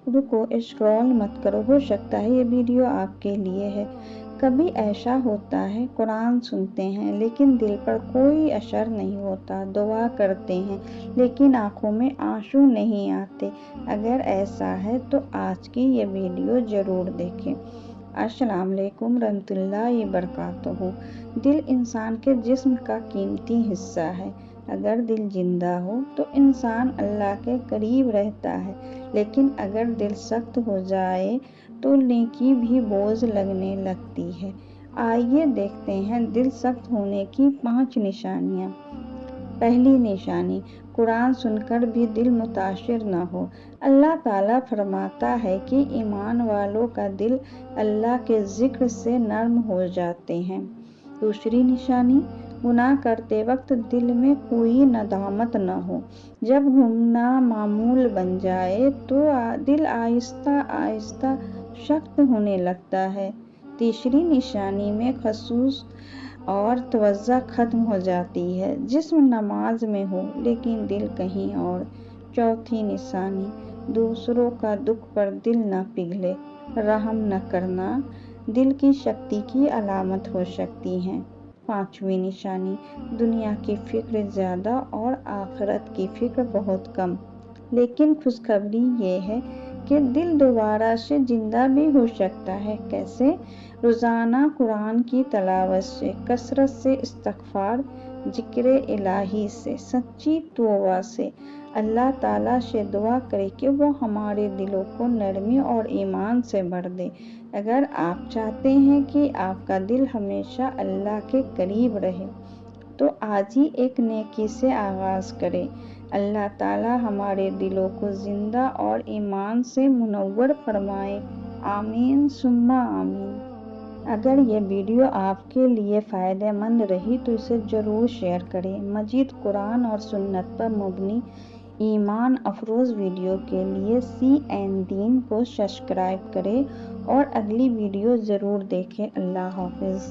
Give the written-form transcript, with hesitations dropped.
رکو، اسکرول مت کرو، ہو سکتا ہے یہ ویڈیو آپ کے لیے ہے۔ کبھی ایسا ہوتا ہے قرآن سنتے ہیں لیکن دل پر کوئی اثر نہیں ہوتا، دعا کرتے ہیں لیکن آنکھوں میں آنسو نہیں آتے۔ اگر ایسا ہے تو آج کی یہ ویڈیو ضرور دیکھیں۔ السلام علیکم ورحمۃ اللہ وبرکاتہ۔ دل انسان کے جسم کا قیمتی حصہ ہے۔ اگر دل زندہ ہو تو انسان اللہ کے قریب رہتا ہے، لیکن اگر دل سخت ہو جائے تو نیکی بھی بوجھ لگنے لگتی ہے۔ آئیے دیکھتے ہیں دل سخت ہونے کی 5 نشانیاں۔ پہلی نشانی، قرآن سن کر بھی دل متاثر نہ ہو۔ اللہ تعالیٰ فرماتا ہے کہ ایمان والوں کا دل اللہ کے ذکر سے نرم ہو جاتے ہیں۔ دوسری نشانی، گناہ کرتے وقت دل میں کوئی ندامت نہ ہو۔ جب گناہ معمول بن جائے تو دل آہستہ آہستہ سخت ہونے لگتا ہے۔ تیسری نشانی میں خشوع اور توجہ ختم ہو جاتی ہے۔ جسم نماز میں ہو لیکن دل کہیں اور۔ چوتھی نشانی، دوسروں کا دکھ پر دل نہ پگھلے۔ رحم نہ کرنا دل کی سختی کی علامت ہو سکتی ہے۔ پانچویں نشانی، دنیا کی فکر زیادہ اور آخرت کی فکر بہت کم۔ لیکن خوشخبری یہ ہے کہ دل دوبارہ سے زندہ بھی ہو سکتا ہے۔ کیسے؟ روزانہ قرآن کی تلاوت سے، کثرت سے استغفار، ذکر الہی سے، سچی توبہ سے۔ اللہ تعالیٰ سے دعا کریں کہ وہ ہمارے دلوں کو نرمی اور ایمان سے بھر دے۔ اگر آپ چاہتے ہیں کہ آپ کا دل ہمیشہ اللہ کے قریب رہے تو آج ہی ایک نیکی سے آغاز کریں۔ اللہ تعالیٰ ہمارے دلوں کو زندہ اور ایمان سے منور فرمائے۔ آمین ثم آمین۔ اگر یہ ویڈیو آپ کے لیے فائدہ مند رہی تو اسے ضرور شیئر کریں۔ مزید قرآن اور سنت پر مبنی ایمان افروز ویڈیو کے لیے CN دین کو سبسکرائب کریں اور اگلی ویڈیو ضرور دیکھیں۔ اللہ حافظ۔